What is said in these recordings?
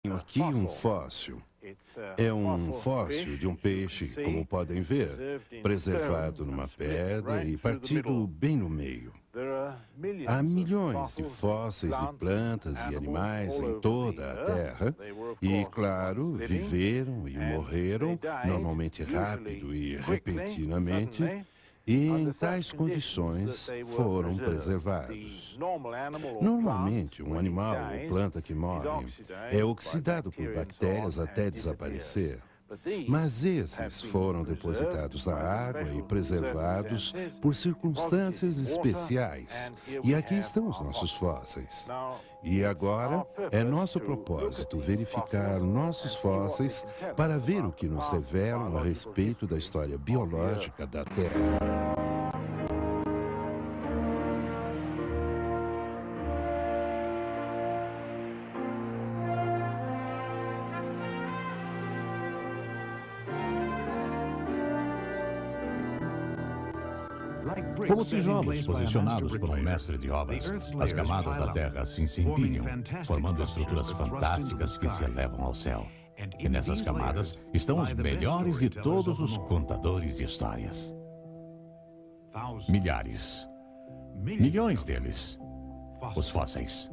Tenho aqui um fóssil. É um fóssil de um peixe, como podem ver, preservado numa pedra e partido bem no meio. Há milhões de fósseis de plantas e animais em toda a Terra e, claro, viveram e morreram, normalmente rápido e repentinamente, e em tais condições foram preservados. Normalmente, um animal ou planta que morre é oxidado por bactérias até desaparecer. Mas esses foram depositados na água e preservados por circunstâncias especiais. E aqui estão os nossos fósseis. E agora é nosso propósito verificar nossos fósseis para ver o que nos revelam a respeito da história biológica da Terra. Como tijolos posicionados por um mestre de obras, as camadas da Terra se empilham, formando estruturas fantásticas que se elevam ao céu. E nessas camadas estão os melhores de todos os contadores de histórias. Milhares, milhões deles, os fósseis.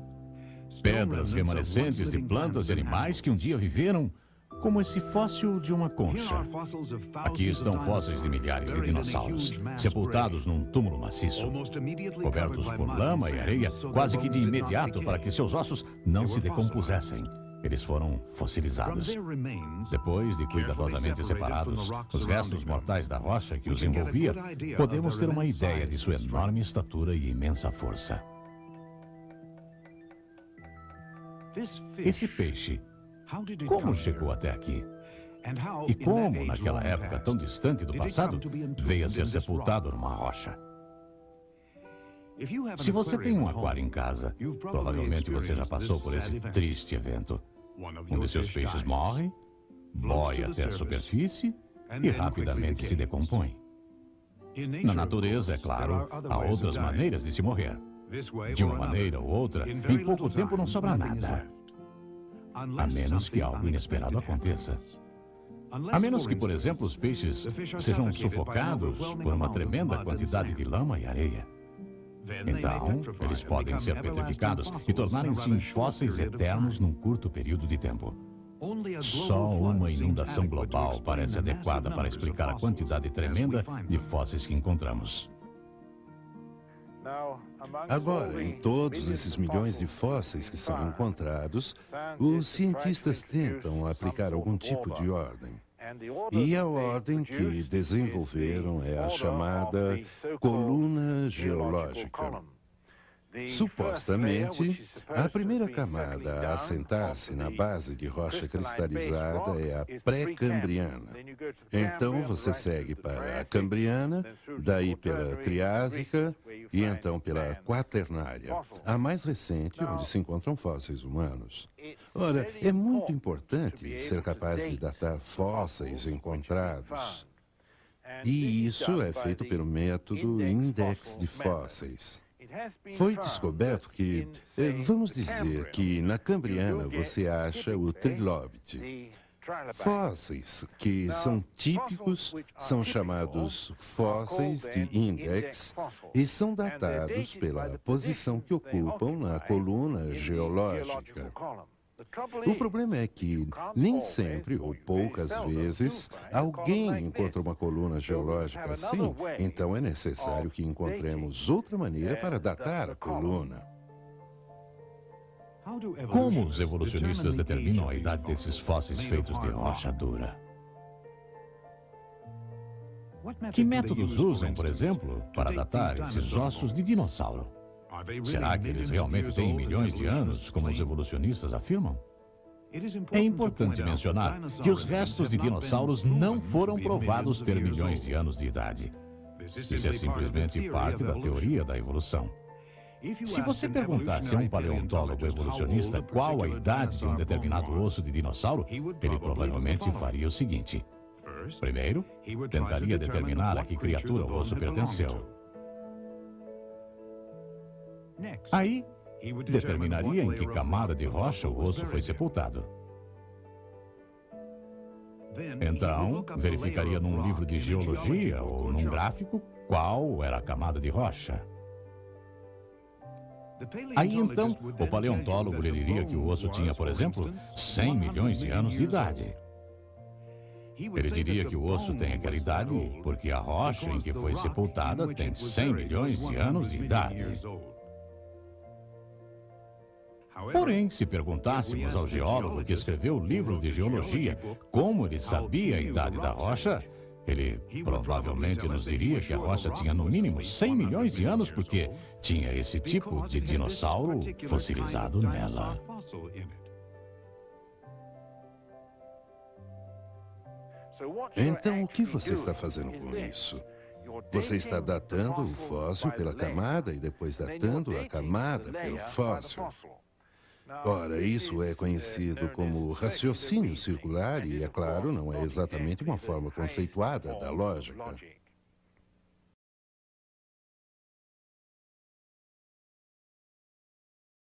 Pedras remanescentes de plantas e animais que um dia viveram, como esse fóssil de uma concha. Aqui estão fósseis de milhares de dinossauros, sepultados num túmulo maciço, cobertos por lama e areia, quase que de imediato para que seus ossos não se decompusessem. Eles foram fossilizados. Depois de cuidadosamente separados os restos mortais da rocha que os envolvia, podemos ter uma ideia de sua enorme estatura e imensa força. Esse peixe, como chegou até aqui? E como, naquela época tão distante do passado, veio a ser sepultado numa rocha? Se você tem um aquário em casa, provavelmente você já passou por esse triste evento. Um de seus peixes morre, boia até a superfície e rapidamente se decompõe. Na natureza, é claro, há outras maneiras de se morrer. De uma maneira ou outra, em pouco tempo não sobra nada. A menos que algo inesperado aconteça. A menos que, por exemplo, os peixes sejam sufocados por uma tremenda quantidade de lama e areia. Então, eles podem ser petrificados e tornarem-se em fósseis eternos num curto período de tempo. Só uma inundação global parece adequada para explicar a quantidade tremenda de fósseis que encontramos. Agora, em todos esses milhões de fósseis que são encontrados, os cientistas tentam aplicar algum tipo de ordem. E a ordem que desenvolveram é a chamada coluna geológica. Supostamente, a primeira camada a assentar-se na base de rocha cristalizada é a pré-cambriana. Então você segue para a cambriana, daí pela triásica e então pela quaternária, a mais recente onde se encontram fósseis humanos. Ora, é muito importante ser capaz de datar fósseis encontrados. E isso é feito pelo método Index de Fósseis. Foi descoberto que, vamos dizer que na Cambriana você acha o trilobite. Fósseis que são típicos são chamados fósseis de índex e são datados pela posição que ocupam na coluna geológica. O problema é que nem sempre ou poucas vezes alguém encontra uma coluna geológica assim, então é necessário que encontremos outra maneira para datar a coluna. Como os evolucionistas determinam a idade desses fósseis feitos de rocha dura? Que métodos usam, por exemplo, para datar esses ossos de dinossauro? Será que eles realmente têm milhões de anos, como os evolucionistas afirmam? É importante mencionar que os restos de dinossauros não foram provados ter milhões de anos de idade. Isso é simplesmente parte da teoria da evolução. Se você perguntasse a um paleontólogo evolucionista qual a idade de um determinado osso de dinossauro, ele provavelmente faria o seguinte. Primeiro, tentaria determinar a que criatura o osso pertenceu. Aí, determinaria em que camada de rocha o osso foi sepultado. Então, verificaria num livro de geologia ou num gráfico qual era a camada de rocha. Aí então, o paleontólogo lhe diria que o osso tinha, por exemplo, 100 milhões de anos de idade. Ele diria que o osso tem aquela idade porque a rocha em que foi sepultada tem 100 milhões de anos de idade. Porém, se perguntássemos ao geólogo que escreveu o livro de geologia como ele sabia a idade da rocha, ele provavelmente nos diria que a rocha tinha no mínimo 100 milhões de anos porque tinha esse tipo de dinossauro fossilizado nela. Então, o que você está fazendo com isso? Você está datando o fóssil pela camada e depois datando a camada pelo fóssil. Ora, isso é conhecido como raciocínio circular e, é claro, não é exatamente uma forma conceituada da lógica.